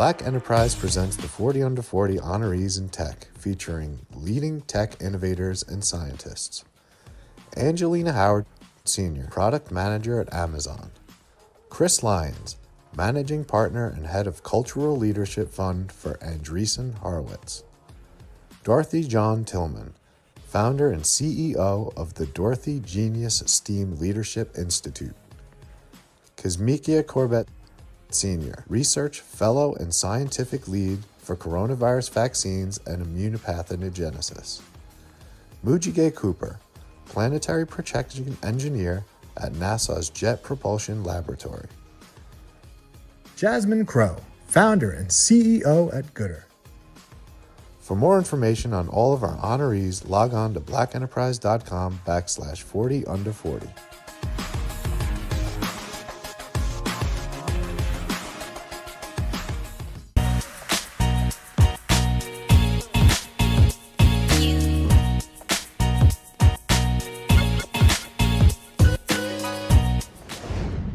Black Enterprise presents the 40 Under 40 Honorees in Tech, featuring leading tech innovators and scientists. Angelina Howard, Sr., Product Manager at Amazon. Chris Lyons, Managing Partner and Head of Cultural Leadership Fund for Andreessen Horowitz. Dorothy John Tillman, Founder and CEO of the Dorothy Genius STEAM Leadership Institute. Kazmikia Corbett, Sr., Research Fellow and Scientific Lead for Coronavirus Vaccines and Immunopathogenesis. Mujige Cooper, Planetary Protection Engineer at NASA's Jet Propulsion Laboratory. Jasmine Crow, Founder and CEO at Gooder. For more information on all of our honorees, log on to blackenterprise.com/40 under 40.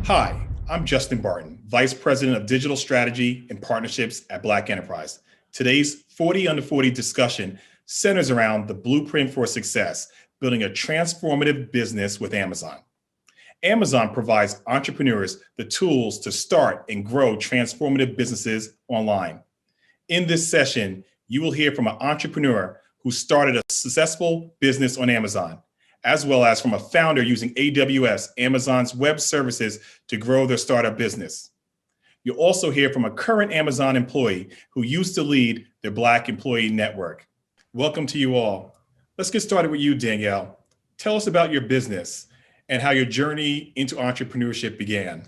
Hi, I'm Justin Barton, Vice President of Digital Strategy and Partnerships at Black Enterprise. Today's 40 Under 40 discussion centers around the blueprint for success, building a transformative business with Amazon. Amazon provides entrepreneurs the tools to start and grow transformative businesses online. In this session, you will hear from an entrepreneur who started a successful business on Amazon, as well as from a founder using AWS, Amazon's web services, to grow their startup business. You'll also hear from a current Amazon employee who used to lead their Black employee network. Welcome to you all. Let's get started with you, Danyel. Tell us about your business and how your journey into entrepreneurship began.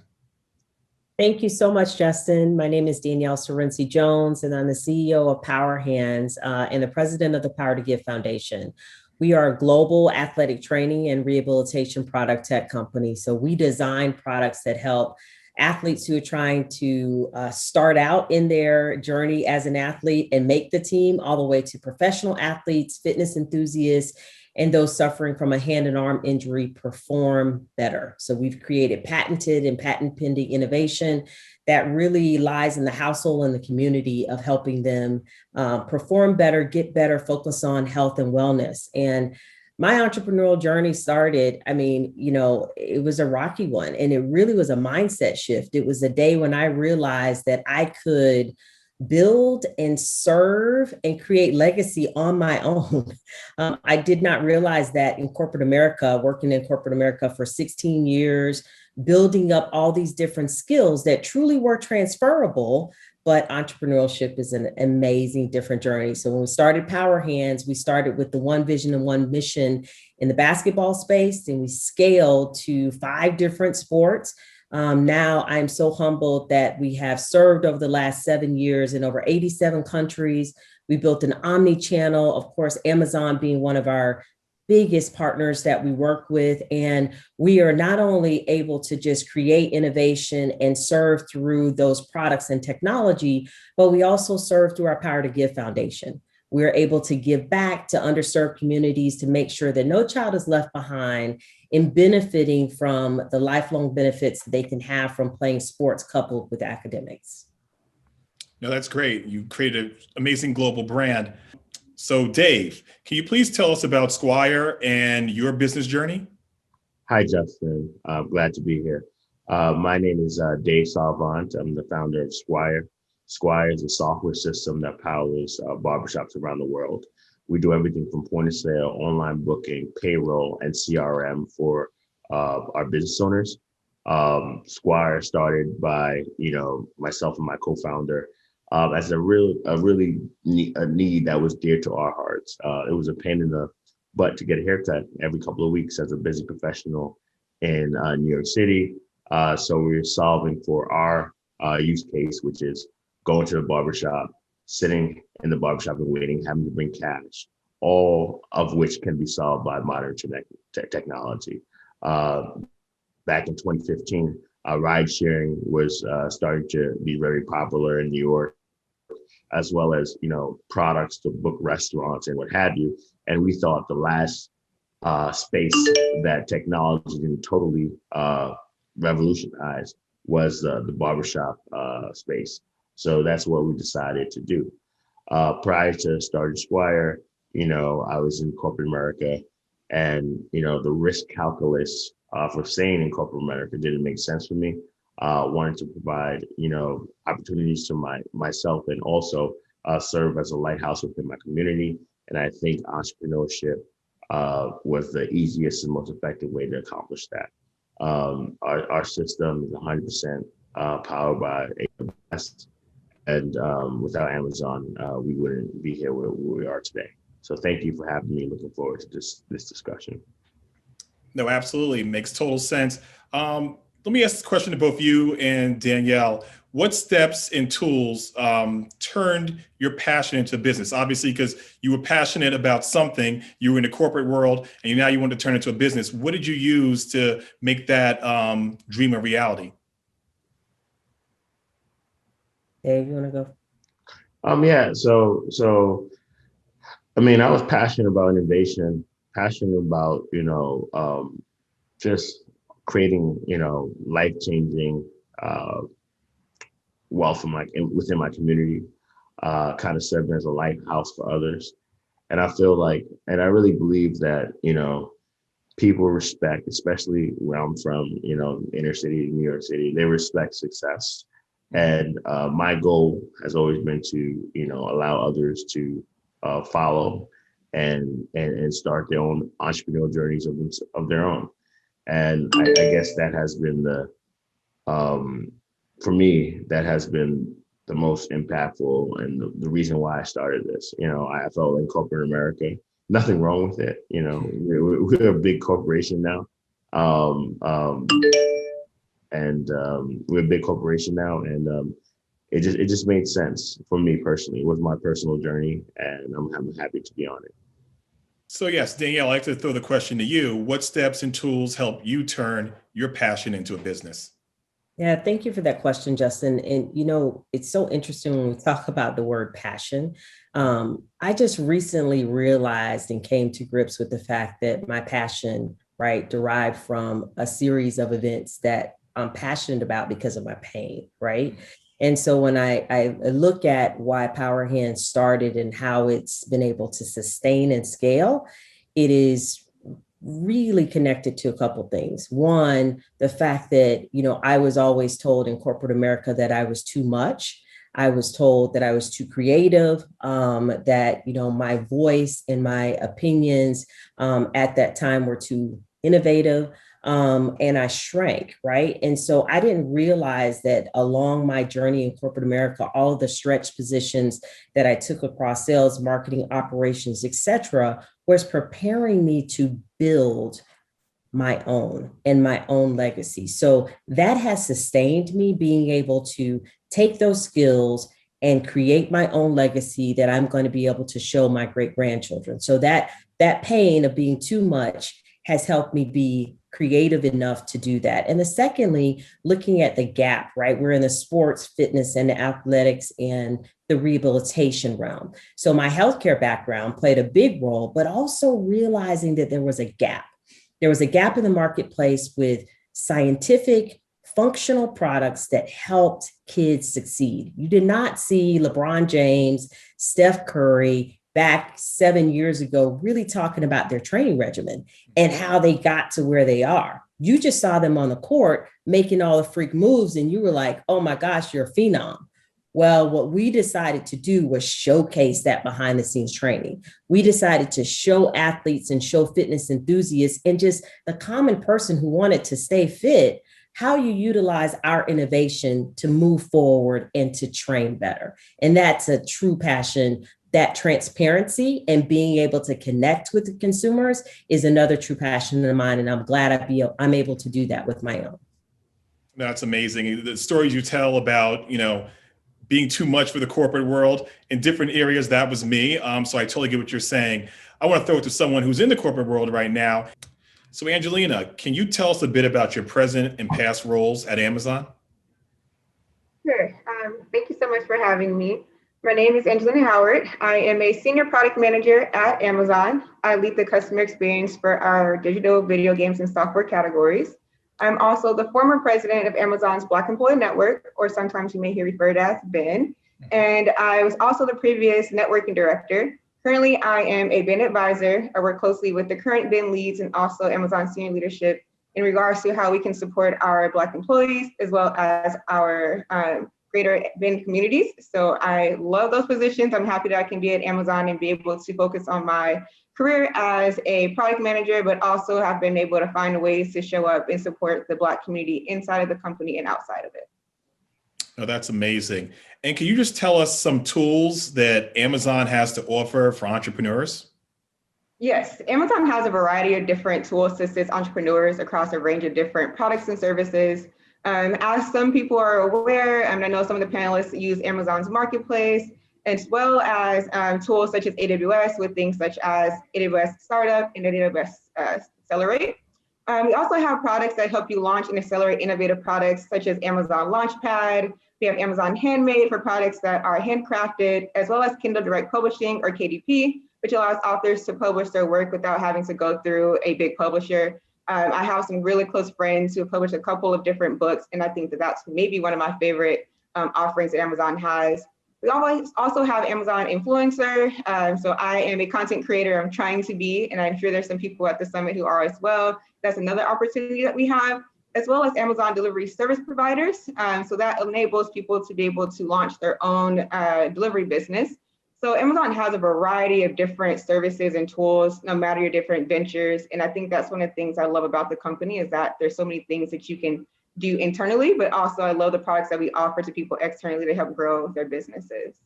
Thank you so much, Justin. My name is Danyel Surrency Jones, and I'm the CEO of Powerhandz and the president of the Power to Give Foundation. We are a global athletic training and rehabilitation product tech company. So we design products that help athletes who are trying to start out in their journey as an athlete and make the team, all the way to professional athletes, fitness enthusiasts, and those suffering from a hand and arm injury perform better. So we've created patented and patent pending innovation that really lies in the household and the community of helping them perform better, get better, focus on health and wellness. And my entrepreneurial journey started, it was a rocky one, and it really was a mindset shift. It was a day when I realized that I could build and serve and create legacy on my own. I did not realize that in corporate America, working in corporate America for 16 years, building up all these different skills that truly were transferable, but entrepreneurship is an amazing different journey. So when we started Powerhandz, we started with the one vision and one mission in the basketball space, and we scaled to 5 different sports. Now I'm so humbled that we have served over the last 7 years in over 87 countries. We built an omni-channel, of course, Amazon being one of our biggest partners that we work with. And we are not only able to just create innovation and serve through those products and technology, but we also serve through our Power to Give Foundation. We're able to give back to underserved communities to make sure that no child is left behind in benefiting from the lifelong benefits they can have from playing sports coupled with academics. No, that's great. You created an amazing global brand. So Dave, can you please tell us about Squire and your business journey? Hi, Justin. I'm glad to be here. My name is Dave Salvant. I'm the founder of Squire. Squire is a software system that powers barbershops around the world. We do everything from point of sale, online booking, payroll, and CRM for our business owners. Squire started by myself and my co-founder as a need that was dear to our hearts. It was a pain in the butt to get a haircut every couple of weeks as a busy professional in New York City. So we were solving for our use case, which is going to the barbershop, sitting in the barbershop and waiting, having to bring cash, all of which can be solved by modern technology. Back in 2015, ride sharing was starting to be very popular in New York, as well as products to book restaurants and what have you. And we thought the last space that technology didn't totally revolutionize was the barbershop space. So that's what we decided to do. Prior to starting Squire, I was in corporate America, and the risk calculus for staying in corporate America didn't make sense for me. Wanted to provide opportunities to myself, and also serve as a lighthouse within my community. And I think entrepreneurship was the easiest and most effective way to accomplish that. Our system is 100% powered by AWS. And without Amazon, we wouldn't be here where we are today. So thank you for having me. Looking forward to this discussion. No, absolutely. Makes total sense. Let me ask this question to both you and Danyel. What steps and tools turned your passion into business? Obviously, because you were passionate about something, you were in the corporate world, and now you want to turn it into a business. What did you use to make that dream a reality? Dave, you want to go? Yeah. So, I was passionate about innovation, passionate about, just creating, life-changing wealth within my community, kind of serving as a lighthouse for others. And I feel like, and I really believe that, people respect, especially where I'm from, inner city, New York City, they respect success. And my goal has always been to, allow others to follow and start their own entrepreneurial journeys of their own. And I guess that has been for me, that has been the most impactful and the reason why I started this. I felt in corporate America, nothing wrong with it. We're a big corporation now. We're a big corporation now, and it just made sense for me personally. It was my personal journey, and I'm happy to be on it. So yes, Danyel, I'd like to throw the question to you. What steps and tools help you turn your passion into a business? Yeah, thank you for that question, Justin. And it's so interesting when we talk about the word passion. I just recently realized and came to grips with the fact that my passion, right, derived from a series of events that I'm passionate about because of my pain, right? And so when I look at why Powerhandz started and how it's been able to sustain and scale, it is really connected to a couple of things. One, the fact that, I was always told in corporate America that I was too much. I was told that I was too creative, that, my voice and my opinions at that time were too innovative. And I shrank, right? And so I didn't realize that along my journey in corporate America, all of the stretch positions that I took across sales, marketing, operations, et cetera, was preparing me to build my own and my own legacy. So that has sustained me being able to take those skills and create my own legacy that I'm going to be able to show my great grandchildren. So that pain of being too much has helped me be creative enough to do that. And the secondly, looking at the gap, right? We're in the sports, fitness, and the athletics and the rehabilitation realm. So my healthcare background played a big role, but also realizing that there was a gap. There was a gap in the marketplace with scientific, functional products that helped kids succeed. You did not see LeBron James, Steph Curry, back 7 years ago, really talking about their training regimen and how they got to where they are. You just saw them on the court making all the freak moves and you were like, oh my gosh, you're a phenom. Well, what we decided to do was showcase that behind the scenes training. We decided to show athletes and show fitness enthusiasts and just the common person who wanted to stay fit, how you utilize our innovation to move forward and to train better. And that's a true passion. That transparency and being able to connect with the consumers is another true passion of mine. And I'm glad I'm able to do that with my own. That's amazing. The stories you tell about, being too much for the corporate world in different areas, that was me. So I totally get what you're saying. I want to throw it to someone who's in the corporate world right now. So Angelina, can you tell us a bit about your present and past roles at Amazon? Sure. Thank you so much for having me. My name is Angelina Howard. I am a senior product manager at Amazon. I lead the customer experience for our digital video games and software categories. I'm also the former president of Amazon's Black Employee Network, or sometimes you may hear referred as BEN. And I was also the previous networking director. Currently, I am a BEN advisor. I work closely with the current BEN leads and also Amazon senior leadership in regards to how we can support our Black employees as well as our greater BEN communities. So I love those positions. I'm happy that I can be at Amazon and be able to focus on my career as a product manager, but also have been able to find ways to show up and support the Black community inside of the company and outside of it. Oh, that's amazing. And can you just tell us some tools that Amazon has to offer for entrepreneurs? Yes, Amazon has a variety of different tools to assist entrepreneurs across a range of different products and services. As some people are aware, and I know some of the panelists use Amazon's marketplace, as well as tools such as AWS with things such as AWS Startup and AWS Accelerate. We also have products that help you launch and accelerate innovative products such as Amazon Launchpad. We have Amazon Handmade for products that are handcrafted, as well as Kindle Direct Publishing or KDP, which allows authors to publish their work without having to go through a big publisher. I have some really close friends who have published a couple of different books, and I think that that's maybe one of my favorite offerings that Amazon has. We always also have Amazon Influencer. So I am a content creator. I'm trying to be, and I'm sure there's some people at the summit who are as well. That's another opportunity that we have, as well as Amazon delivery service providers. So that enables people to be able to launch their own delivery business. So Amazon has a variety of different services and tools, no matter your different ventures. And I think that's one of the things I love about the company is that there's so many things that you can do internally, but also I love the products that we offer to people externally to help grow their businesses.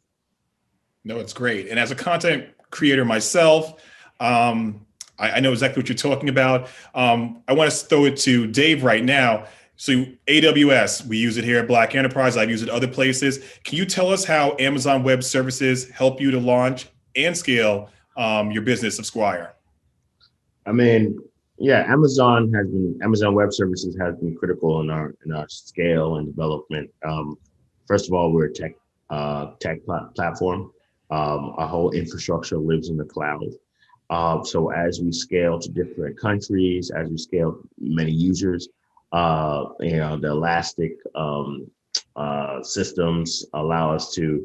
No, it's great. And as a content creator myself, I know exactly what you're talking about. I want to throw it to Dave right now. So AWS, we use it here at Black Enterprise. I've used it other places. Can you tell us how Amazon Web Services help you to launch and scale your business of Squire? I mean, yeah, Amazon Web Services has been critical in our scale and development. First of all, we're a tech platform. Our whole infrastructure lives in the cloud. So as we scale to different countries, as we scale many users, the elastic systems allow us to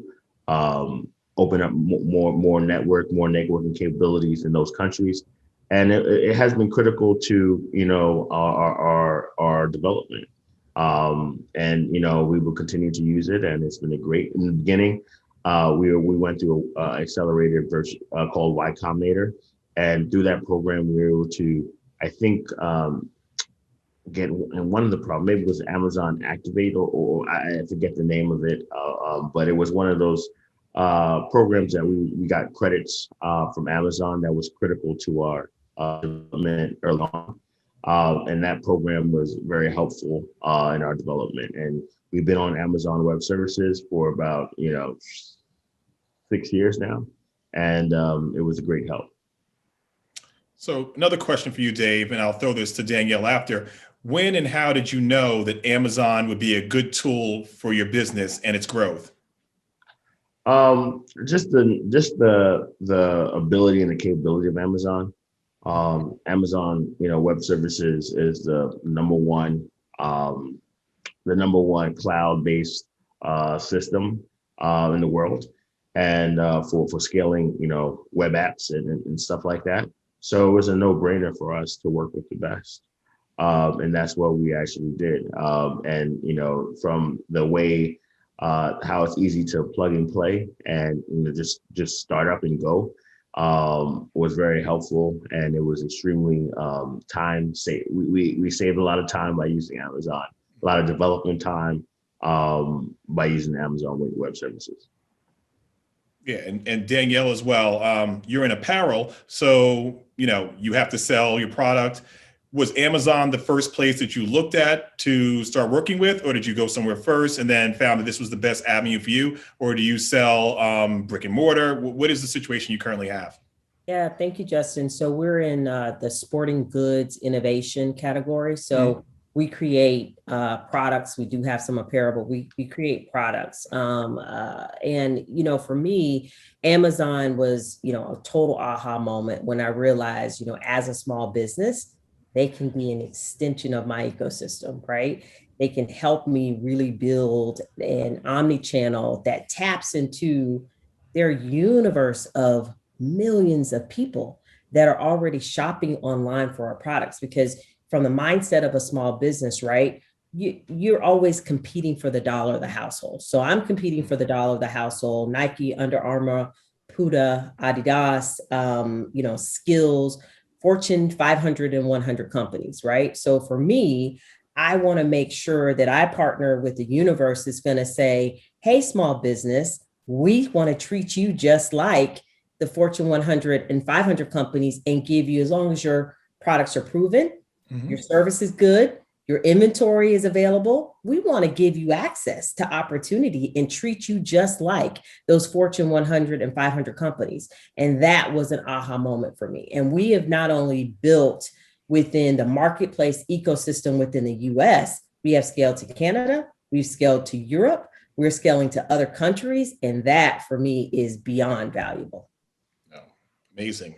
open up more networking capabilities in those countries. And it has been critical to, our development. And, we will continue to use it. And it's been great. In the beginning, we went through an accelerated version called Y Combinator. And through that program, we were able to, I think, get, and one of the problems, maybe it was Amazon Activate, or I forget the name of it, but it was one of those programs that we got credits from Amazon that was critical to our development early on. And that program was very helpful in our development. And we've been on Amazon Web Services for about, 6 years now. And it was a great help. So another question for you, Dave, and I'll throw this to Danyel after. When and how did you know that Amazon would be a good tool for your business and its growth? Just the ability and the capability of Amazon. Amazon, Web Services is the number one cloud-based system in the world, and for scaling, web apps and stuff like that. So it was a no-brainer for us to work with the best. And that's what we actually did. And, from the way how it's easy to plug and play and just start up and go was very helpful. And it was extremely time saved. We saved a lot of time by using Amazon, a lot of development time by using Amazon Web Services. Yeah, and Danyel as well. You're in apparel, so you have to sell your product. Was Amazon the first place that you looked at to start working with, or did you go somewhere first and then found that this was the best avenue for you, or do you sell brick and mortar? What is the situation you currently have? Yeah, thank you, Justin. So we're in the sporting goods innovation category. So we create products. We do have some apparel, but we create products. And, for me, Amazon was, a total aha moment when I realized, as a small business, they can be an extension of my ecosystem, right? They can help me really build an omni-channel that taps into their universe of millions of people that are already shopping online for our products. Because from the mindset of a small business, right? You're always competing for the dollar of the household. So I'm competing for the dollar of the household. Nike, Under Armour, Puda, Adidas, Skills, Fortune 500 and 100 companies, right? So for me, I want to make sure that I partner with the universe that's going to say, hey, small business, we want to treat you just like the Fortune 100 and 500 companies and give you, as long as your products are proven, your service is good, your inventory is available, we want to give you access to opportunity and treat you just like those Fortune 100 and 500 companies. And that was an aha moment for me. And we have not only built within the marketplace ecosystem within the US, we have scaled to Canada, we've scaled to Europe, we're scaling to other countries. And that for me is beyond valuable. Oh, amazing.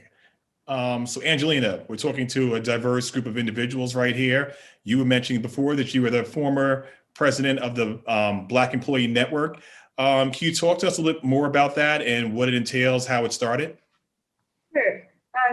So Angelina, we're talking to a diverse group of individuals right here. You were mentioning before that you were the former president of the Black Employee Network. Can you talk to us a little more about that and what it entails, how it started? Sure.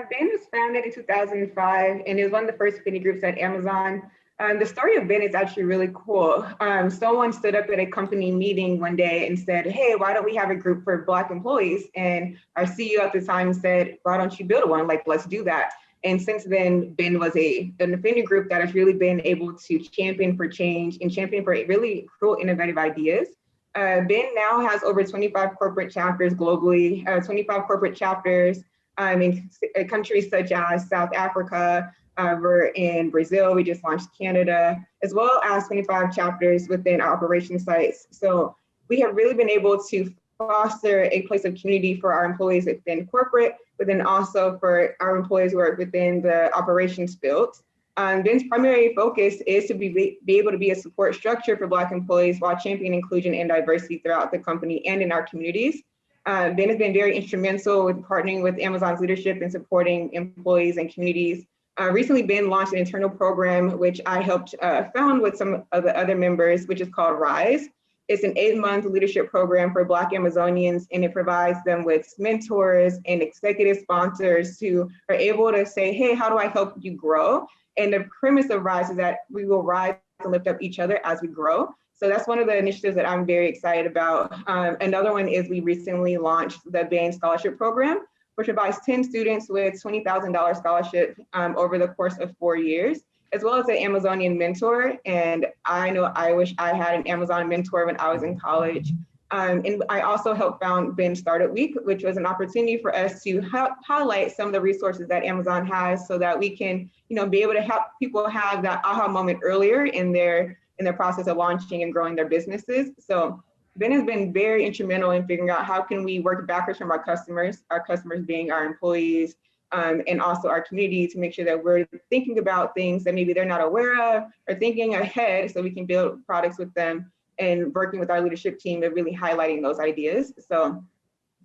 BEN was founded in 2005, and it was one of the first affinity groups at Amazon. The story of BEN is actually really cool. Someone stood up at a company meeting one day and said, hey, why don't we have a group for Black employees? And our CEO at the time said, why don't you build one? Like, let's do that. And since then, BEN was an affinity group that has really been able to champion for change and champion for really cool, innovative ideas. BEN now has over 25 corporate chapters globally, 25 corporate chapters in countries such as South Africa, we're in Brazil, we just launched Canada, as well as 25 chapters within our operation sites. So we have really been able to foster a place of community for our employees within corporate, but then also for our employees who are within the operations field. BEN's primary focus is to be able to be a support structure for Black employees while championing inclusion and diversity throughout the company and in our communities. BEN has been very instrumental with partnering with Amazon's leadership and supporting employees and communities. Recently, BEN launched an internal program, which I helped found with some of the other members, which is called RISE. It's an 8-month leadership program for Black Amazonians, and it provides them with mentors and executive sponsors who are able to say, hey, how do I help you grow? And the premise of RISE is that we will rise and lift up each other as we grow. So that's one of the initiatives that I'm very excited about. Another one is we recently launched the BEN Scholarship Program, which provides 10 students with $20,000 scholarship over the course of 4 years, as well as an Amazonian mentor. And I know I wish I had an Amazon mentor when I was in college. And I also helped found BEN Startup Week, which was an opportunity for us to highlight some of the resources that Amazon has so that we can, be able to help people have that aha moment earlier in their process of launching and growing their businesses. So BEN has been very instrumental in figuring out how can we work backwards from our customers being our employees, and also our community, to make sure that we're thinking about things that maybe they're not aware of, or thinking ahead so we can build products with them, and working with our leadership team of really highlighting those ideas. So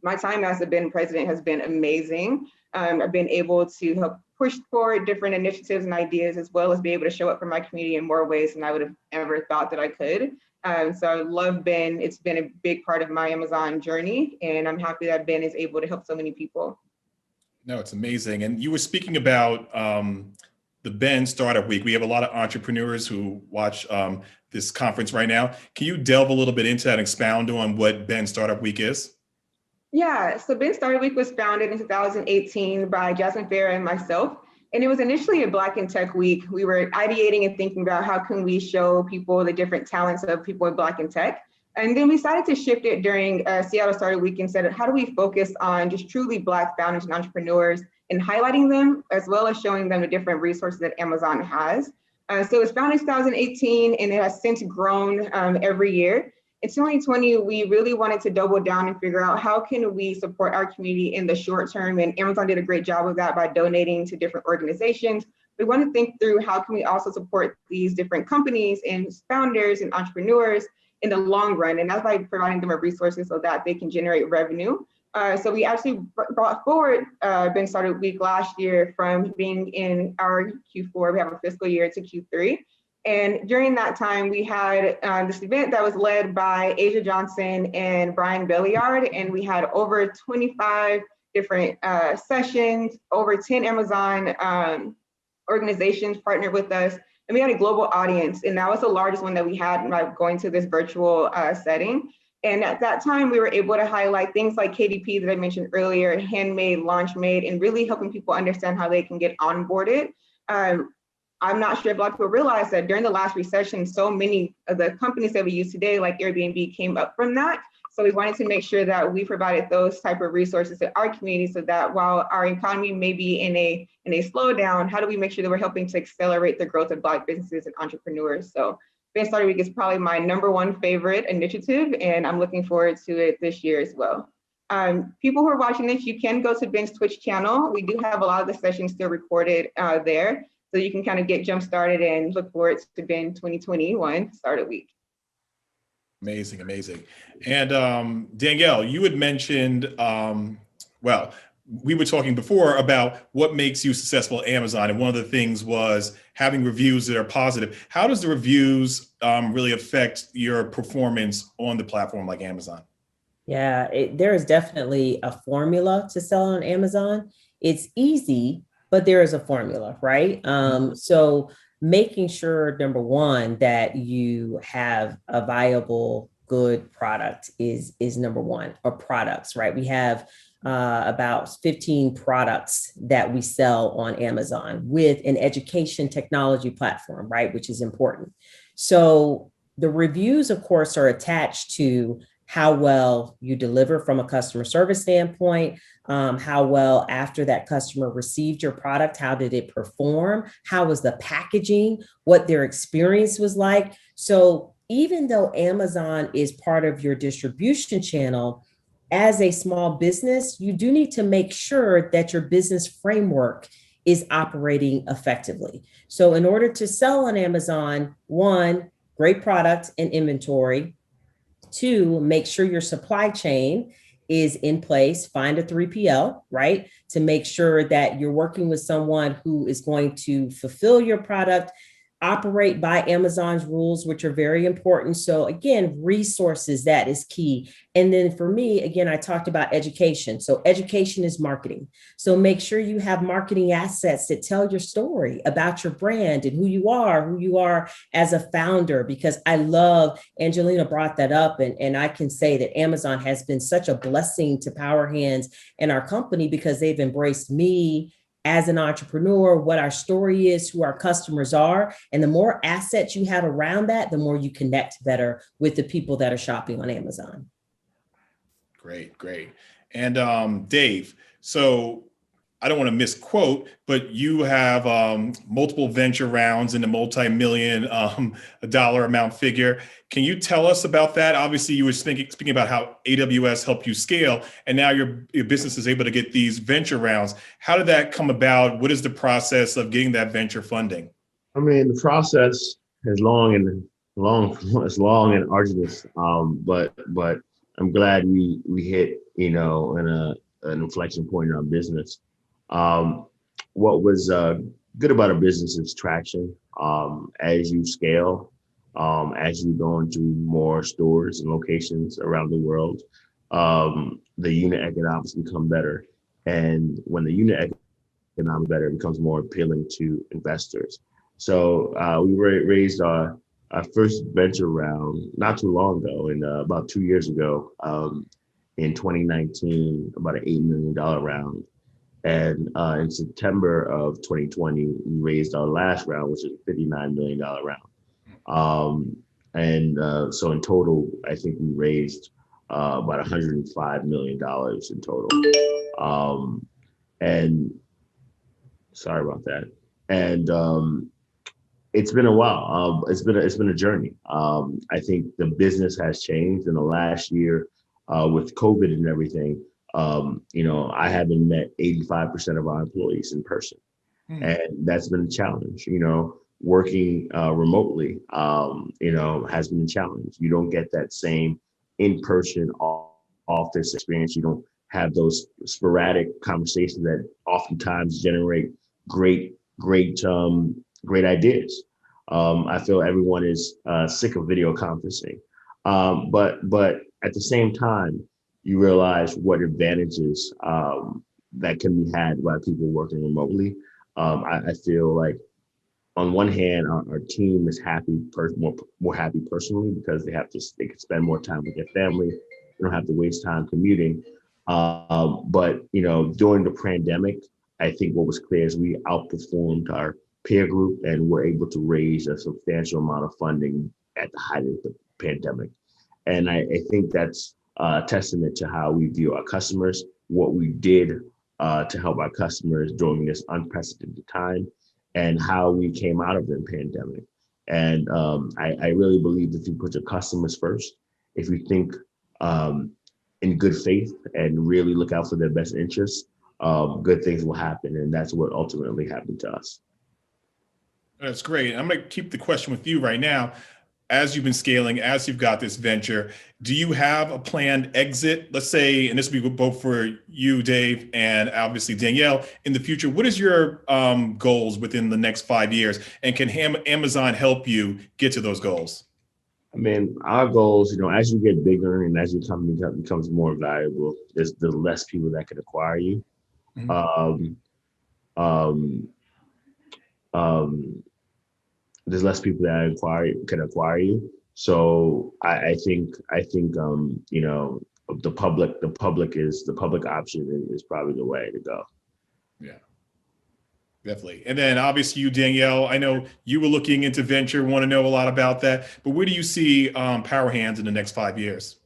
my time as the BEN president has been amazing. I've been able to help push forward different initiatives and ideas, as well as be able to show up for my community in more ways than I would have ever thought that I could. So I love BEN. It's been a big part of my Amazon journey, and I'm happy that BEN is able to help so many people. No, it's amazing. And you were speaking about the BEN Startup Week. We have a lot of entrepreneurs who watch this conference right now. Can you delve a little bit into that and expound on what BEN Startup Week is? Yeah, so BEN Startup Week was founded in 2018 by Jasmine Farah and myself. And it was initially a Black in Tech week. We were ideating and thinking about how can we show people the different talents of people in Black in Tech. And then we decided to shift it during Seattle Startup Week and said, how do we focus on just truly Black founders and entrepreneurs and highlighting them, as well as showing them the different resources that Amazon has. So it was founded in 2018, and it has since grown every year. In 2020, we really wanted to double down and figure out how can we support our community in the short term, and Amazon did a great job of that by donating to different organizations. We want to think through how can we also support these different companies and founders and entrepreneurs in the long run, and that's by providing them with resources so that they can generate revenue. So we actually brought forward Been Started Week last year from being in our Q4, we have a fiscal year, to Q3. And during that time, we had this event that was led by Asia Johnson and Brian Belliard, and we had over 25 different sessions, over 10 Amazon organizations partnered with us, and we had a global audience, and that was the largest one that we had by going to this virtual setting. And at that time, we were able to highlight things like KDP that I mentioned earlier, handmade, launch made, and really helping people understand how they can get onboarded. I'm not sure if a lot of people realize that during the last recession, so many of the companies that we use today, like Airbnb, came up from that. So we wanted to make sure that we provided those type of resources to our community, so that while our economy may be in a slowdown, how do we make sure that we're helping to accelerate the growth of Black businesses and entrepreneurs? So Been Started Week is probably my #1 favorite initiative, and I'm looking forward to it this year as well. People who are watching this, you can go to Ben's Twitch channel. We do have a lot of the sessions still recorded there, so you can kind of get jump started and look forward to Ben 2021 Started Week. Amazing, amazing. And Danyel, you had mentioned, well, we were talking before about what makes you successful at Amazon, and one of the things was having reviews that are positive. How does the reviews really affect your performance on the platform like Amazon? Yeah, there is definitely a formula to sell on Amazon. It's easy, but there is a formula, right? So making sure, number one, that you have a viable, good product is number one, or products, right? We have about 15 products that we sell on Amazon with an education technology platform, right? Which is important. So the reviews, of course, are attached to how well you deliver from a customer service standpoint, how well after that customer received your product, how did it perform? How was the packaging? What their experience was like? So even though Amazon is part of your distribution channel, as a small business, you do need to make sure that your business framework is operating effectively. So in order to sell on Amazon, one, great product and inventory. Two, make sure your supply chain is in place. Find a 3PL, right? To make sure that you're working with someone who is going to fulfill your product, operate by Amazon's rules, which are very important. So again, resources, that is key. And then for me, again, I talked about education. So education is marketing. So make sure you have marketing assets that tell your story about your brand and who you are as a founder, because I love, Angelina brought that up. And I can say that Amazon has been such a blessing to Powerhandz and our company, because they've embraced me as an entrepreneur, what our story is, who our customers are. And the more assets you have around that, the more you connect better with the people that are shopping on Amazon. Great, great. And Dave, so I don't want to misquote, but you have multiple venture rounds in the multi-million dollar amount figure. Can you tell us about that? Obviously, you were speaking about how AWS helped you scale, and now your business is able to get these venture rounds. How did that come about? What is the process of getting that venture funding? I mean, the process is long and arduous. But I'm glad we hit, an inflection point in our business. What was good about a business is traction. As you scale, as you go into more stores and locations around the world, the unit economics become better. And when the unit economics better, it becomes more appealing to investors. So we raised our first venture round not too long ago, about 2 years ago, in 2019, about an $8 million round. And in September of 2020, we raised our last round, which is a $59 million round. So in total, I think we raised about $105 million in total. And sorry about that. And it's been a while. It's been a journey. I think the business has changed in the last year with COVID and everything. I haven't met 85% of our employees in person. And that's been a challenge. Working remotely, has been a challenge. You don't get that same in-person office experience. You don't have those sporadic conversations that oftentimes generate great ideas. I feel everyone is sick of video conferencing, but at the same time, you realize what advantages that can be had by people working remotely. I feel like on one hand, our team is happy, more happy personally because they can spend more time with their family. They don't have to waste time commuting. But during the pandemic, I think what was clear is we outperformed our peer group and were able to raise a substantial amount of funding at the height of the pandemic. And I think that's a testament to how we view our customers, what we did to help our customers during this unprecedented time, and how we came out of the pandemic. And I really believe that if you put your customers first, if you think in good faith and really look out for their best interests, good things will happen. And that's what ultimately happened to us. That's great. I'm going to keep the question with you right now. As you've been scaling, as you've got this venture, do you have a planned exit? Let's say, and this will be both for you, Dave, and obviously Danyel, in the future, what is your goals within the next 5 years? And can Amazon help you get to those goals? I mean, our goals, as you get bigger and as your company becomes more valuable, there's less people that can acquire you. Mm-hmm. There's less people that can acquire you. So I think the public option is probably the way to go. Yeah, definitely. And then obviously you, Danyel, I know you were looking into venture, want to know a lot about that, but where do you see Powerhandz in the next 5 years?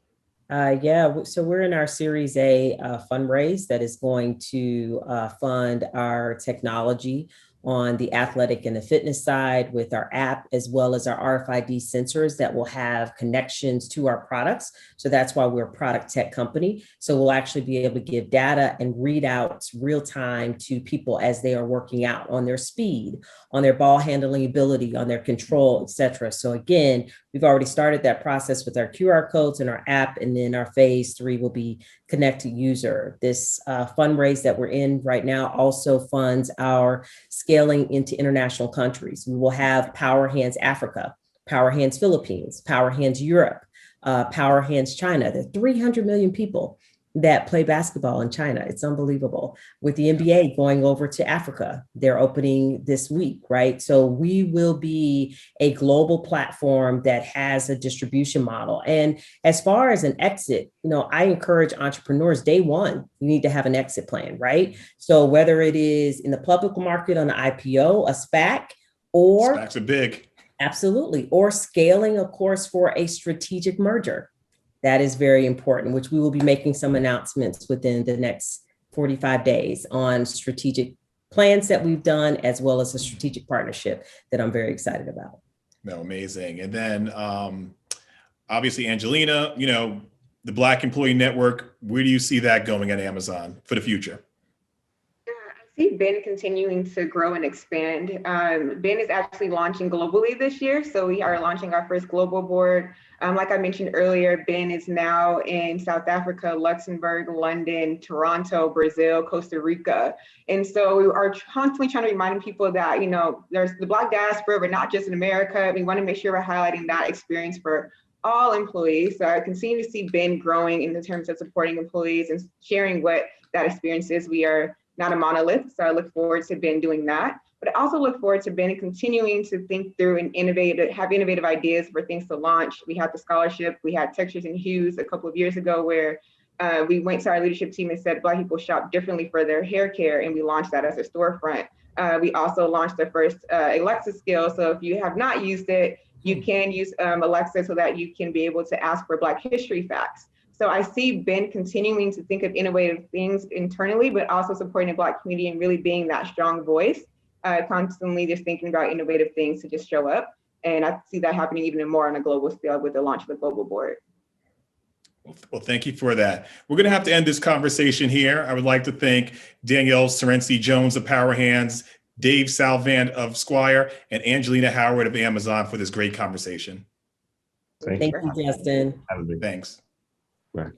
So we're in our Series A fundraise that is going to fund our technology on the athletic and the fitness side with our app, as well as our RFID sensors that will have connections to our products. So that's why we're a product tech company. So we'll actually be able to give data and readouts real time to people as they are working out on their speed, on their ball handling ability, on their control, et cetera. So again, we've already started that process with our QR codes and our app, and then our phase 3 will be connected user. This fundraise that we're in right now also funds our scaling into international countries. We will have Powerhandz Africa, Powerhandz Philippines, Powerhandz Europe, Powerhandz China. There are 300 million people that play basketball in China. It's unbelievable. With the NBA going over to Africa, they're opening this week, right? So we will be a global platform that has a distribution model. And as far as an exit, I encourage entrepreneurs, day one, you need to have an exit plan, right? So whether it is in the public market on an IPO, a SPAC, or SPACs are big. Absolutely. Or scaling, of course, for a strategic merger. That is very important, which we will be making some announcements within the next 45 days on strategic plans that we've done, as well as a strategic partnership that I'm very excited about. No, amazing. And then obviously, Angelina, the Black Employee Network, where do you see that going at Amazon for the future? I see Ben continuing to grow and expand. Ben is actually launching globally this year. So we are launching our first global board. Like I mentioned earlier, Ben is now in South Africa, Luxembourg, London, Toronto, Brazil, Costa Rica. And so we are constantly trying to remind people that, there's the Black diaspora, but not just in America. We want to make sure we're highlighting that experience for all employees. So I continue to see Ben growing in the terms of supporting employees and sharing what that experience is. We are not a monolith, so I look forward to Ben doing that. But I also look forward to Ben continuing to think through and have innovative ideas for things to launch. We had the scholarship, we had Textures and Hues a couple of years ago where we went to our leadership team and said Black people shop differently for their hair care, and we launched that as a storefront. We also launched the first Alexa skill. So if you have not used it, you can use Alexa so that you can be able to ask for Black history facts. So I see Ben continuing to think of innovative things internally, but also supporting the Black community and really being that strong voice. Constantly just thinking about innovative things to just show up. And I see that happening even more on a global scale with the launch of the global board. Well, thank you for that. We're going to have to end this conversation here. I would like to thank Danyel Surrency Jones of Powerhandz, Dave Salvant of Squire, and Angelina Howard of Amazon for this great conversation. Thank you, Justin. Thanks. Right.